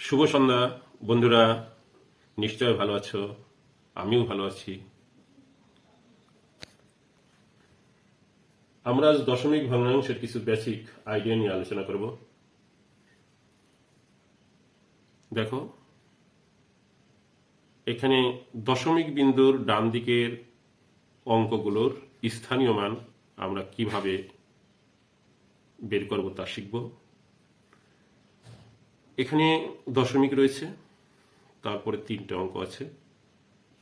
শুভ সন্ধ্যা বন্ধুরা, নিশ্চয় ভালো আছো। আমিও ভালো আছি। আমরা আজ দশমিক ভগ্নাংশের কিছু বেসিক আইডিয়া নিয়ে আলোচনা করব। দেখো, এখানে দশমিক বিন্দুর ডান দিকের অঙ্কগুলোর স্থানীয় মান আমরা কিভাবে বের করব তা শিখব। এখানে দশমিক রয়েছে, তারপরে তিনটে অঙ্ক আছে,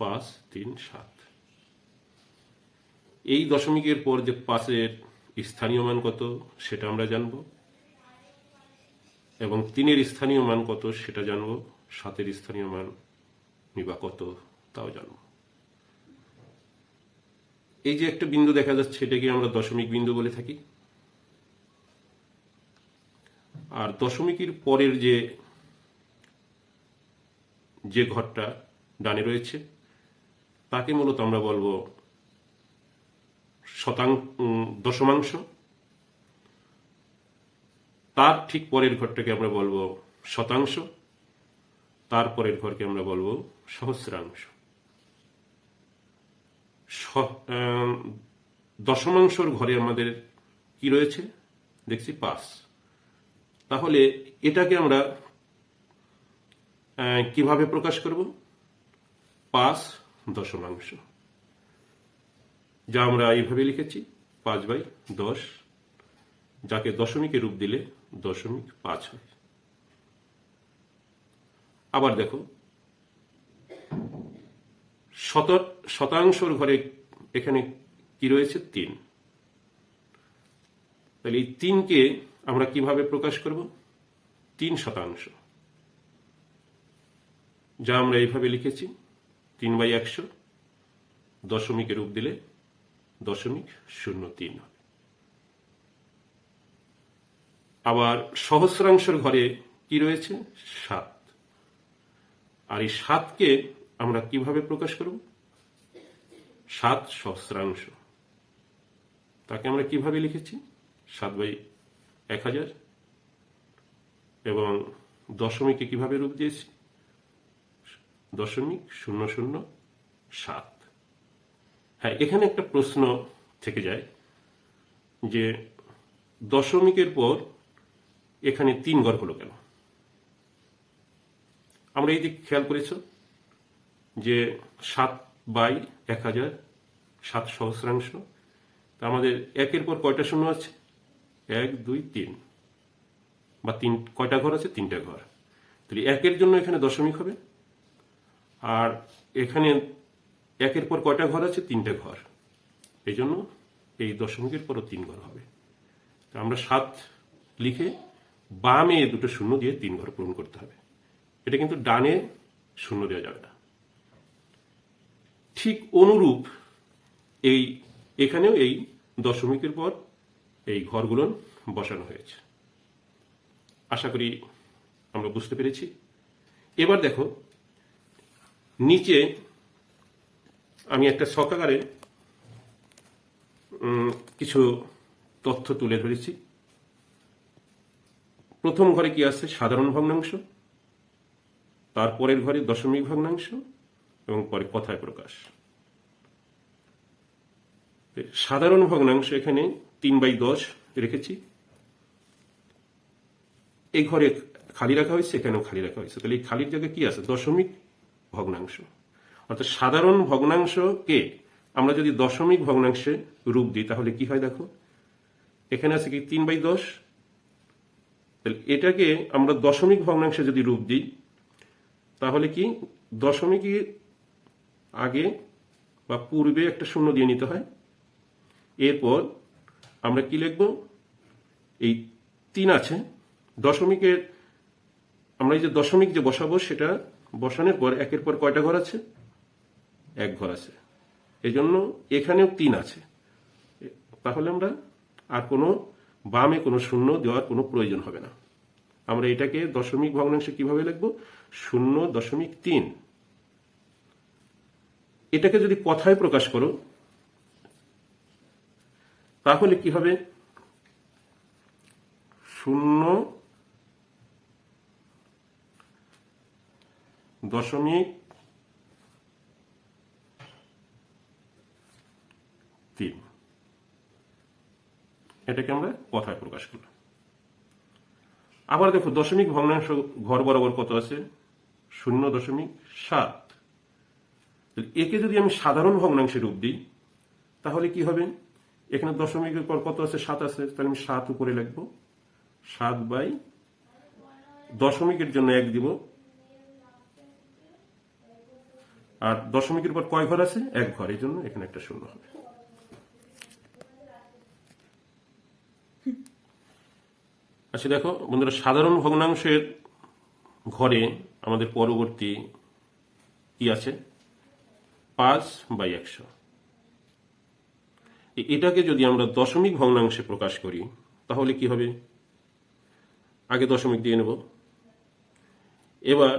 5, 3, 7। এই দশমিকের পর যে 5-এর স্থানীয় মান কত সেটা আমরা জানব, এবং 3-এর স্থানীয় মান কত সেটা জানব, 7-এর স্থানীয় মান বা কত তাও জানব। এই যে একটা বিন্দু দেখা যাচ্ছে, এটাকে আমরা দশমিক বিন্দু বলে থাকি। আর দশমিকের পরের যে ঘরটা ডানে রয়েছে তাকে মূলত আমরা বলবো দশমাংশ। তার ঠিক পরের ঘরটাকে আমরা বলবো শতাংশ, তারপরের ঘরকে আমরা বলবো সহস্রাংশ। দশমাংশর ঘরে আমাদের কি রয়েছে দেখছি 5। তাহলে এটাকে আমরা কিভাবে প্রকাশ করব? 5 দশমাংশ, যা আমরা এইভাবে লিখেছি 5/10, যাকে দশমিকে রূপ দিলে 0.5 হয়। আবার দেখো, শতাংশর ঘরে এখানে কি রয়েছে 3। তাহলে এই 3কে আমরা কিভাবে প্রকাশ করব? 3 শতাংশ, যা আমরা এইভাবে লিখেছি 3/100, দশমিকে রূপ দিলে 0.03 হবে। আবার সহস্রাংশের ঘরে কি রয়েছে 7, আর এই 7কে আমরা কিভাবে প্রকাশ করব? 7 সহস্রাংশ, তাকে আমরা কিভাবে লিখেছি 7/1000, এবং দশমিকে কিভাবে রূপ দিয়েছি 0.007। হ্যাঁ, এখানে একটা প্রশ্ন থেকে যায় যে দশমিকের পর এখানে 3 ঘর হলো কেন? আমরা এই দিক খেয়াল করেছ যে 7/1000, 7 সহস্রাংশ। আমাদের একের পর কয়টা শূন্য আছে? 1, 2, 3, বা কয়টা ঘর আছে? 3টা ঘর। তাহলে একের জন্য এখানে দশমিক হবে, আর এখানে একের পর কয়টা ঘর আছে? 3টে ঘর। এই জন্য এই দশমিকের পরও 3 ঘর হবে। আমরা 7 লিখে বামে দুটো শূন্য দিয়ে 3 ঘর পূরণ করতে হবে। এটা কিন্তু ডানে শূন্য দেওয়া যাবে না। ঠিক অনুরূপ এখানেও এই দশমিকের পর এই ঘরগুলো বসানো হয়েছে। আশা করি আমরা বুঝতে পেরেছি। এবার দেখো, নিচে আমি একটা ছকাকারে কিছু তথ্য তুলে ধরেছি। প্রথম ঘরে কি আছে? সাধারণ ভগ্নাংশ, তারপরের ঘরে দশমিক ভগ্নাংশ, এবং পরে কথায় প্রকাশ। সাধারণ ভগ্নাংশ এখানে 3/10 রেখেছি। এই ঘরে খালি রাখা হয়েছে, এখানেও খালি রাখা হয়েছে। তাহলে এই খালির জায়গায় কি আছে? দশমিক ভগ্নাংশ। অর্থাৎ সাধারণ ভগ্নাংশকে আমরা যদি দশমিক ভগ্নাংশে রূপ দিই তাহলে কি হয় দেখো, এখানে আছে কি 3/10। তাহলে এটাকে আমরা দশমিক ভগ্নাংশে যদি রূপ দিই তাহলে কি দশমিকের আগে বা পূর্বে একটা শূন্য দিয়ে নিতে হয়। এরপর আমরা কি লিখব? এই 3 আছে দশমিকের, আমরা এই যে দশমিক যে বসাবো সেটা বসানোর পর একের পর কয়টা ঘর আছে? 1 ঘর আছে। এই জন্য এখানেও 3 আছে। তাহলে আমরা আর কোনো বামে কোনো শূন্য দেওয়ার কোনো প্রয়োজন হবে না। আমরা এটাকে দশমিক ভগ্নাংশে কিভাবে লিখব? 0.3। এটাকে যদি কথায় প্রকাশ করো তাহলে কি হবে? 0 দশমিক 3, এটাকে আমরা কথায় প্রকাশ করলাম। আবার দেখো দশমিক ভগ্নাংশ ঘর বরাবর কত আছে? 0.7। একে যদি আমি সাধারণ ভগ্নাংশে রূপ দিই তাহলে কি হবে? এখানে দশমিকের পর কত আছে? 7 আছে, তাহলে আমি 7 উপরে লিখবো। 7 বাই দশমিকের জন্য 1 দিব, আর দশমিকের পর কয় ঘর আছে? 1 ঘর, এই জন্য এখানে একটা শূন্য হবে। আচ্ছা দেখো বন্ধুরা, সাধারণ ভগ্নাংশের ঘরে আমাদের পরবর্তী কি আছে? 5/100। এটাকে যদি আমরা দশমিক ভগ্নাংশে প্রকাশ করি তাহলে কি হবে? আগে দশমিক দিয়ে নেব। এবার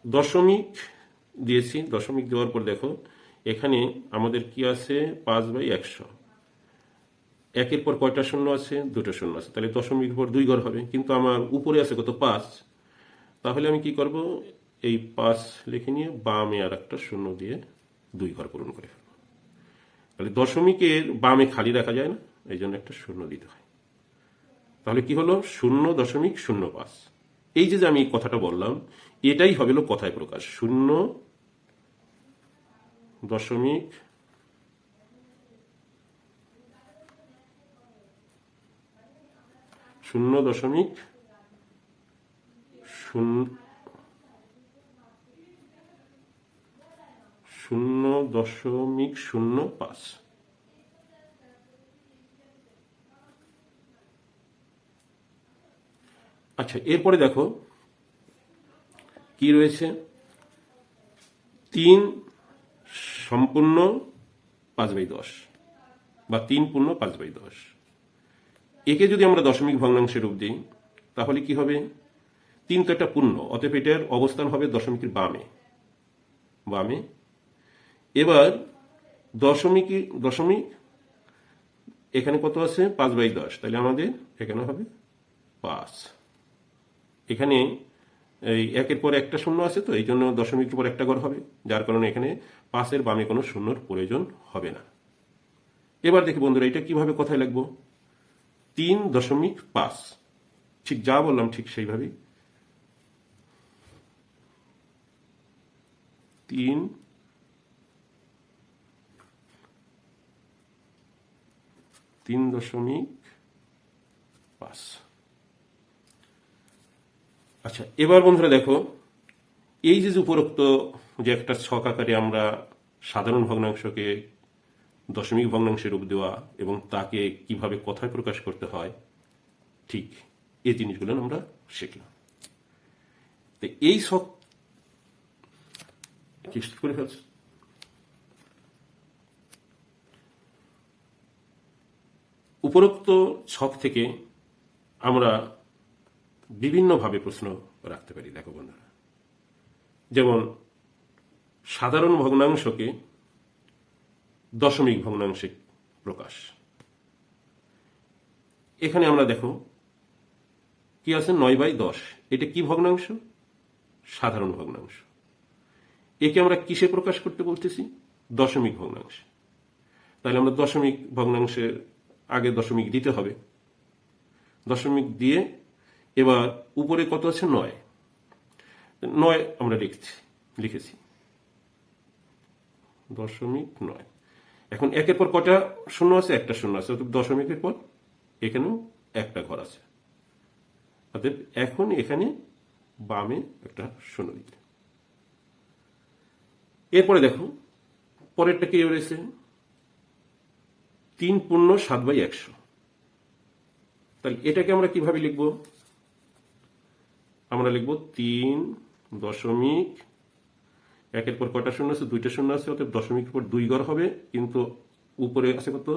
দশমিক দিয়েছি, দশমিক দেওয়ার পর দেখো এখানে আমাদের কি আছে? 5/100। একের পর কয়টা শূন্য আছে? 2টা শূন্য আছে, তাহলে দশমিকের পর 2 ঘর হবে, কিন্তু আমার উপরে আছে কত? 5। তাহলে আমি কি করব? এই 5 লিখে নিয়ে বামে আর একটা শূন্য দিয়ে 2 ঘর পূরণ করে ফেলবো। তাহলে দশমিকের বামে খালি রাখা যায় না, এই জন্য একটা শূন্য দিতে হয়। তাহলে কি হলো? 0.05। এই যে আমি কথাটা বললাম, এটাই হবে কথায় প্রকাশ। 0.05 0.05। আচ্ছা, এরপরে দেখো কি রয়েছে? 3 সম্পূর্ণ 5/10 বা 3 পূর্ণ 5/10। একে যদি আমরা দশমিক ভগ্নাংশে রূপ দিই তাহলে কি হবে? 3 তো একটা পূর্ণ, অতএব এটার অবস্থান হবে দশমিকের বামে। এবার দশমিক এখানে কত আছে? 5/10, তাহলে আমাদের এখানে হবে 5। এখানে এই একের পর একটা শূন্য আছে, তো এই জন্য দশমিকের পর একটা ঘর হবে, যার কারণে এখানে 5-এর বামে কোনো শূন্যর প্রয়োজন হবে না। এবার দেখি বন্ধুরা, এটা কিভাবে কথায় লিখবো? 3.5, ঠিক যা বললাম ঠিক সেইভাবেই 3.5। আচ্ছা, এবার বন্ধুরা দেখো, এই যে উপরোক্ত যে একটা ছক আকারে আমরা সাধারণ ভগ্নাংশকে দশমিক ভগ্নাংশে রূপ দেওয়া এবং তাকে কিভাবে কথায় প্রকাশ করতে হয়, ঠিক এই জিনিসগুলো আমরা শিখলাম। তো এই ছক করে ফেলছে। উপরোক্ত ছক থেকে আমরা বিভিন্নভাবে প্রশ্ন রাখতে পারি। দেখো বন্ধুরা, যেমন সাধারণ ভগ্নাংশকে দশমিক ভগ্নাংশে প্রকাশ। এখানে আমরা দেখো কি আছে? 9/10। এটা কি ভগ্নাংশ? সাধারণ ভগ্নাংশ। একে আমরা কিসে প্রকাশ করতে বলতেছি? দশমিক ভগ্নাংশে। তাহলে আমরা দশমিক ভগ্নাংশের আগে দশমিক দিতে হবে। দশমিক দিয়ে এবার উপরে কত আছে? 9 আমরা লিখেছি 0.9। এখন একের পর কটা শূন্য আছে? একটা শূন্য আছে, অর্থাৎ দশমিকের পর এখানেও একটা ঘর আছে, অর্থাৎ এখন এখানে বামে একটা শূন্য দিতে। এরপরে দেখো পরেরটা কি রয়েছে? 3 পূর্ণ 7/100। তাহলে এটাকে আমরা কিভাবে লিখব? আমরা লিখব 3 দশমিক, একের পর কটা শূন্য আছে? 2টা শূন্য আছে, অর্থাৎ দশমিকের পর 2 ঘর হবে, কিন্তু উপরে আছে কত?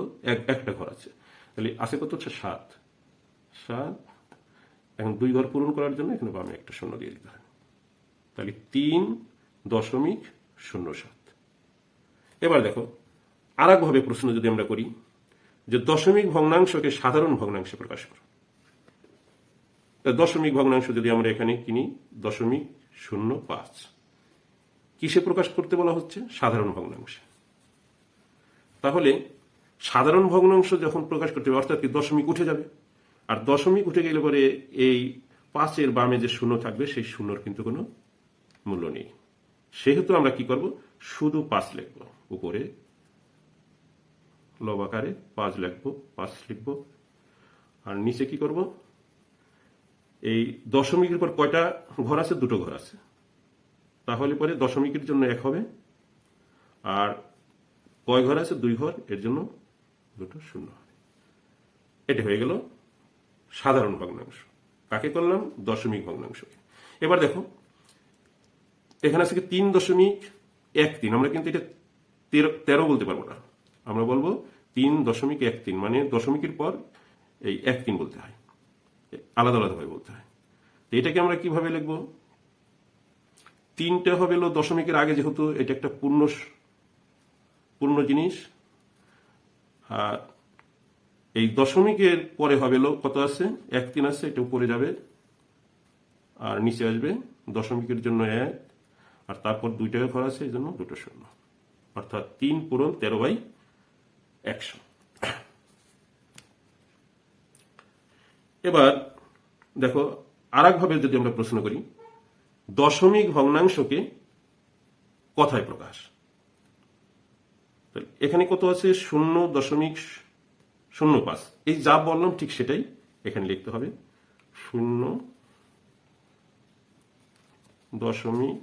একটা ঘর আছে, তাহলে আছে কত? 7। এখন 2 ঘর পূরণ করার জন্য এখানে বামে একটা শূন্য দিয়ে দিতে হয়, তাহলে 3.07। এবার দেখো আর একভাবে প্রশ্ন যদি আমরা করি যে দশমিক ভগ্নাংশকে সাধারণ ভগ্নাংশে প্রকাশ করো। দশমিক ভগ্নাংশ যদি আমরা এখানে কিনি 0.05, কিসে প্রকাশ করতে বলা হচ্ছে? সাধারণ ভগ্নাংশে। তাহলে সাধারণ ভগ্নাংশ যখন প্রকাশ করতে হবে, অর্থাৎ কি দশমিক উঠে যাবে, আর দশমিক উঠে গেলে পরে এই 5-এর বামে যে শূন্য থাকবে সেই শূন্যর কিন্তু কোনো মূল্য নেই। সেহেতু আমরা কি করব? শুধু 5 লিখব, উপরে লব আকারে 5 লিখব, 5 লিখব। আর নিচে কি করব? এই দশমিকের পর কয়টা ঘর আছে? 2টো ঘর আছে। তাহলে পরে দশমিকের জন্য 1 হবে, আর কয় ঘর আছে? 2 ঘর, এর জন্য 2টো শূন্য হবে। এটা হয়ে গেল সাধারণ ভগ্নাংশ। কাকে করলাম? দশমিক ভগ্নাংশকে। এবার দেখো, এখানে আছে কি 3.13। আমরা কিন্তু এটা 13 বলতে পারবো না, আমরা বলবো 3.13, মানে দশমিকের পর এই 13 বলতে হয়, আলাদা আলাদাভাবে বলতে হয়। তো এটাকে আমরা কিভাবে লিখব? 3টা হবে দশমিকের আগে, যেহেতু এটা একটা পূর্ণ জিনিস, আর এই দশমিকের পরে হবে কত আছে? 13 আছে, এটা উপরে যাবে আর নিচে আসবে দশমিকের জন্য 1, আর তারপর 2টা ঘর আছে, এই জন্য 2টো শূন্য, অর্থাৎ 3 পূরণ 13/100। এবার দেখো, আর একভাবে যদি আমরা প্রশ্ন করি, দশমিক ভগ্নাংশকে কথায় প্রকাশ। এখানে কত আছে? 0.05। এই যা বললাম ঠিক সেটাই এখানে লিখতে হবে। 0.05।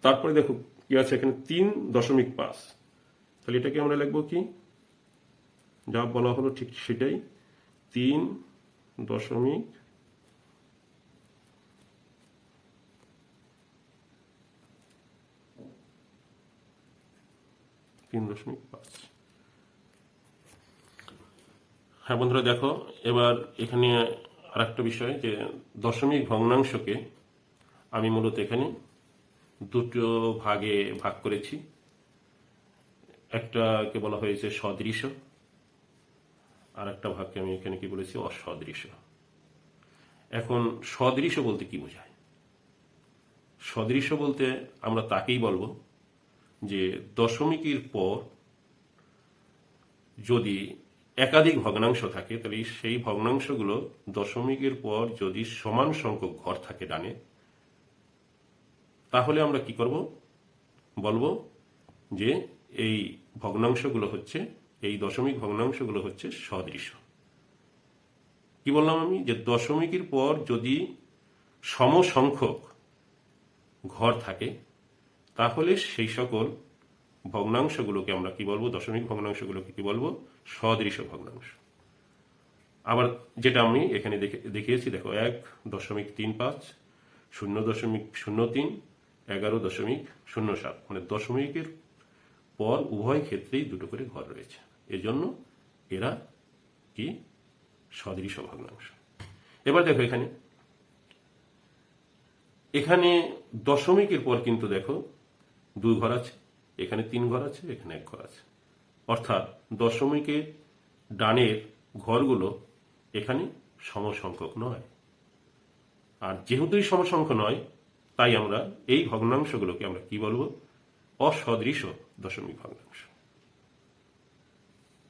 তারপরে দেখো কি আছে এখানে? 3.5। তাহলে এটাকে আমরা লিখবো কি? যা বলা হলো ঠিক সেটাই, 3.5। হ্যাঁ বন্ধুরা, দেখো এবার এখানে আর একটা বিষয়, যে দশমিক ভগ্নাংশকে আমি মূলত এখানে 2টো ভাগে ভাগ করেছি। একটাকে বলা হয়েছে সদৃশ, আর একটা ভাগকে আমি এখানে কি বলেছি? অসদৃশ। এখন সদৃশ বলতে কি বোঝায়? সদৃশ বলতে আমরা তাকেই বলবো যে দশমিকের পর যদি একাধিক ভগ্নাংশ থাকে, তাহলে সেই ভগ্নাংশগুলো দশমিকের পর যদি সমান সংখ্যক ঘর থাকে ডানে, তাহলে আমরা কি করব? বলবো যে এই ভগ্নাংশগুলো হচ্ছে, এই দশমিক ভগ্নাংশগুলো হচ্ছে সদৃশ। কি বললাম আমি? যে দশমিকের পর যদি সমসংখ্যক ঘর থাকে, তাহলে সেই সকল ভগ্নাংশগুলোকে আমরা কি বলবো? দশমিক ভগ্নাংশগুলোকে কি বলবো? সদৃশ ভগ্নাংশ। আবার যেটা আমি এখানে দেখিয়েছি, দেখো 1.35, 0.03, 11.07, মানে দশমিকের পর উভয় ক্ষেত্রেই 2টো করে ঘর রয়েছে, এজন্য এরা কি? সদৃশ ভগ্নাংশ। এবার দেখো এখানে দশমিকের পর কিন্তু দেখো 2 ঘর আছে, এখানে 3 ঘর আছে, এখানে 1 ঘর আছে, অর্থাৎ দশমিকের ডানের ঘরগুলো এখানে সমসংখ্যক নয়। আর যেহেতুই সমসংখ্যক নয়, তাই আমরা এই ভগ্নাংশগুলোকে আমরা কি বলবো? অসদৃশ দশমিক ভগ্নাংশ।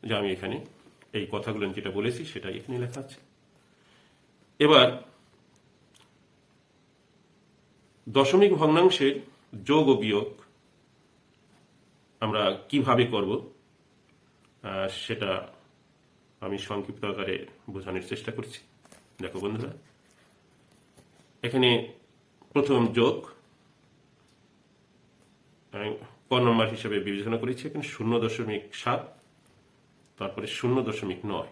যা আমি এখানে এই কথাগুলো যেটা বলেছি সেটা এখানে লেখা আছে। এবার দশমিক ভগ্নাংশের যোগ ও বিয়োগ আমরা কিভাবে করব সেটা আমি সংক্ষিপ্ত আকারে বোঝানোর চেষ্টা করছি। দেখো বন্ধুরা, এখানে প্রথম যোগ ক নম্বর হিসেবে বিবেচনা করেছি। এখানে 0.7, তারপরে 0.9।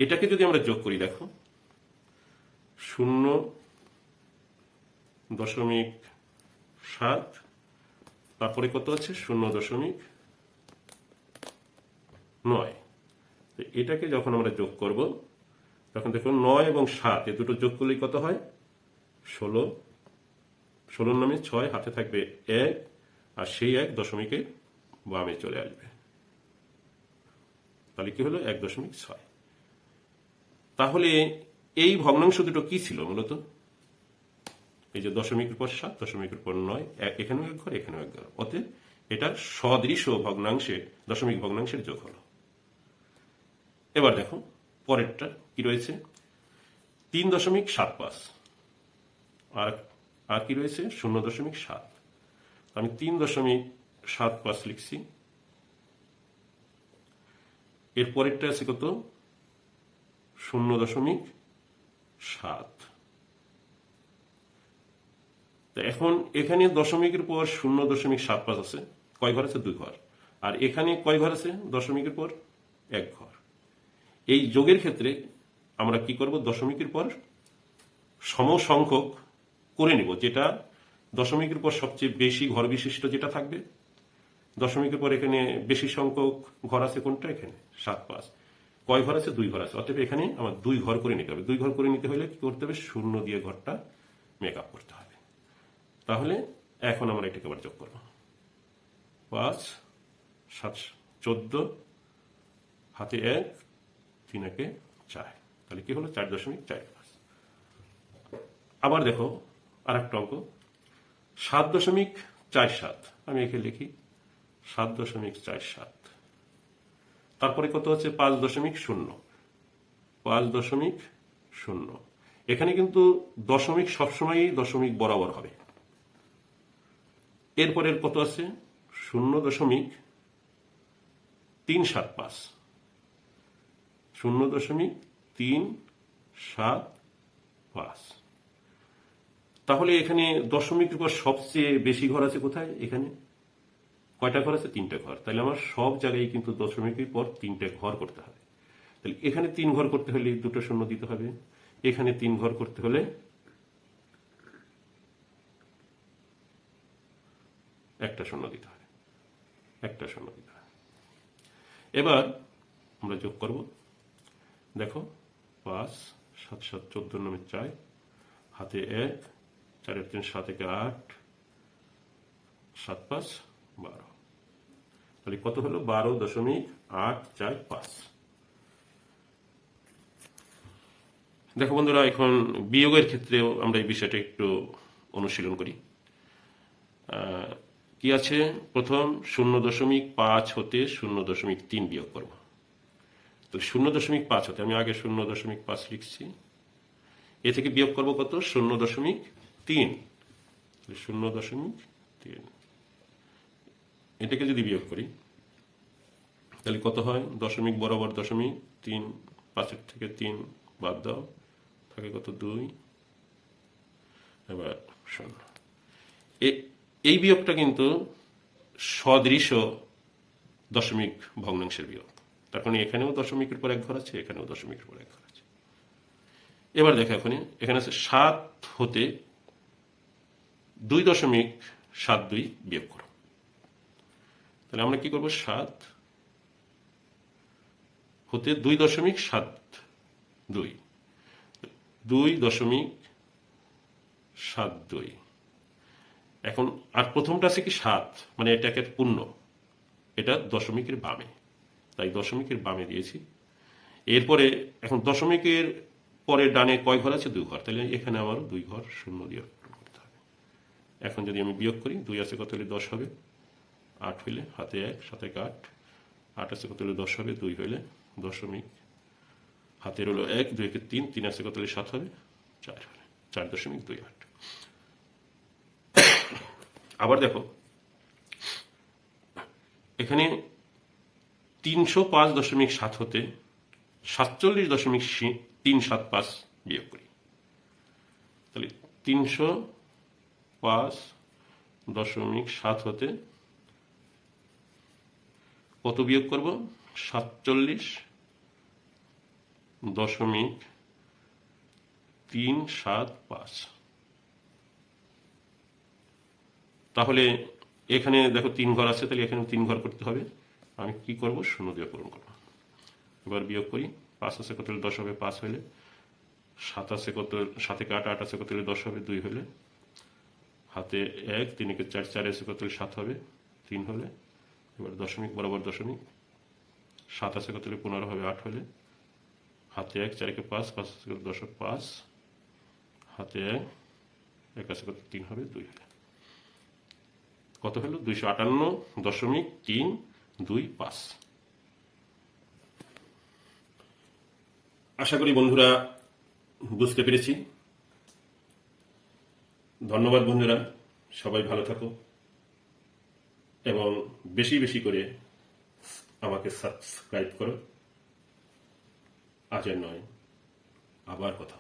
এটাকে যদি আমরা যোগ করি, দেখো 0.7, তারপরে কত আছে? 0.9। এটাকে যখন আমরা যোগ করব, তখন দেখো 9 এবং 7 এ দুটো যোগ করলেই কত হয়? 16। 16 নামে 6, হাতে থাকবে 1, আর সেই 1 দশমিকের বামে চলে আসবে। তাহলে কি হলো 1.6। তাহলে এই ভগ্নাংশ দুটো কি ছিল মূলত? এই যে দশমিকের পর 7, দশমিকের পর 9, এখানেও এক ঘর, এখানেও এক ঘর, অতএব এটা সদৃশ ভগ্নাংশে দশমিক ভগ্নাংশের যোগ হলো। এবার দেখো পরেরটা কি রয়েছে, 3.75 আর কি রয়েছে 0.7। আমি 3.75 লিখছি। এর পরেরটা আছে কত 0.7। এখন এখানে দশমিকের পর 0.75 আছে, কয় ঘর আছে 2 ঘর, আর এখানে কয় ঘর আছে দশমিকের পর 1 ঘর। এই যোগের ক্ষেত্রে আমরা কি করব, দশমিকের পর সমসংখ্যক করে নিব, যেটা দশমিকের পর সবচেয়ে বেশি ঘর বিশিষ্ট যেটা থাকবে। দশমিকের পর এখানে বেশি সংখ্যক ঘর আছে কোনটা, এখানে 7, 5, কয় ঘর আছে 2 ঘর আছে, অতএব এখানে আমার 2 ঘর করে নিতে হবে। 2 ঘর করে নিতে হলে কি করতে হবে, 0 দিয়ে ঘরটা মেক আপ করতে হবে। তাহলে এখন আমরা এটাকে আবার যোগ করব, 5, 7, 14, হাতে 1, 3 একে 4, তাহলে কি হলো 4.45। আবার দেখো আর একটা অঙ্ক 7.47, আমি এখানে লিখি 7.47। তারপরে কত আছে 5.0, 5.0। এখানে কিন্তু দশমিক সবসময়ই দশমিক বরাবর হবে। এরপরের কত আছে 0.375, 0.375। তাহলে এখানে দশমিকের পর সবচেয়ে বেশি ঘর আছে কোথায়, এখানে কয়টা ঘর আছে 3টা ঘর। তাহলে আমার সব জায়গায় কিন্তু দশমিকের পর 3টে ঘর করতে হবে। তাহলে এখানে 3 ঘর করতে হলে 2টো শূন্য দিতে হবে, এখানে 3 ঘর করতে হলে 1টা শূন্য দিতে হবে, 1টা শূন্য দিতে হবে। এবার আমরা যোগ করব, দেখো 5, 7, 7, 14, 9, 4, হাতে 1, 4, 3, 7, 8, 7, 5, 12। তাহলে কত হলো 12.845। দেখো বন্ধুরা, এখন বিয়োগের ক্ষেত্রেও আমরা এই বিষয়টা একটু অনুশীলন করি। কি আছে, প্রথম 0.5 হতে 0.3 বিয়োগ করব। তো 0.5 হতে আমি আগে 0.5 লিখছি, এ থেকে বিয়োগ করব কত 0.3, 0.3। এটাকে যদি বিয়োগ করি তাহলে কত হয়, দশমিক বরাবর দশমিক, 3, 5 থেকে 3 বাদ দাও, থাকে কত 2, এবার 0। এই বিয়োগটা কিন্তু সদৃশ দশমিক ভগ্নাংশের বিয়োগ। তার কারণে এখানেও দশমিকের পর 1 ঘর আছে, এখানেও দশমিকের পর 1 ঘর আছে। এবার দেখো এখানে আছে 7 হতে 2.72 বিয়োগ করো। তাহলে আমরা কি করব, 7 হতে 2.72, 2.72। এখন আর প্রথমটা আছে কি 7, মানে এটাকে পূর্ণ, এটা দশমিকের বামে, তাই দশমিকের বামে দিয়েছি। এরপরে এখন দশমিকের পরে ডানে কয় ঘর আছে 2 ঘর, তাহলে এখানে আমার 2 ঘর শূন্য দিয়ে করতে হবে। এখন যদি আমি বিয়োগ করি, 2 আছে কত হলে 10 হবে, 8 হইলে হাতে 1, 7, 8, 8 আছে কত হলে 10 হবে, 2 হইলে দশমিক, হাতের হলো 1, 2 কে 3, 3 আছে কত হলে 7 হবে, 4 হলে 4.28। আবার দেখো এখানে 305.7 হতে 47.375 বিয়োগ করি। তাহলে 305.7 হতে কত বিয়োগ করব, 47.375। তাহলে এখানে দেখো 3 ঘর আছে, তাহলে এখানে 3 ঘর করতে হবে। আমি কি করব, 0 দিয়ে পূরণ করব। এবার বিয়োগ করি, 5 আছে কত হলে 10 হবে, 5 হলে, 7 আছে কত, 7 থেকে 8, 8 আছে কত হলে 10 হবে, 2 হলে, হাতে 1, 3 কে 4, 4 আছে কত হলে 7 হবে, 3 হলে, এবার দশমিক বরাবর দশমিক, 7 আছে কত হলে 15 হবে 8 হলে, হাতে 1 4 × 5 5 আছে কত 10 × 5, হাতে 1 আছে কত 3 হবে 2 হবে, কত হলো 258.325। আশা করি বন্ধুরা বুঝতে পেরেছি। ধন্যবাদ বন্ধুরা, সবাই ভালো থাকো এবং বেশি বেশি করে আমাকে সাবস্ক্রাইব করো। আজ আর নয়, আবার কথা।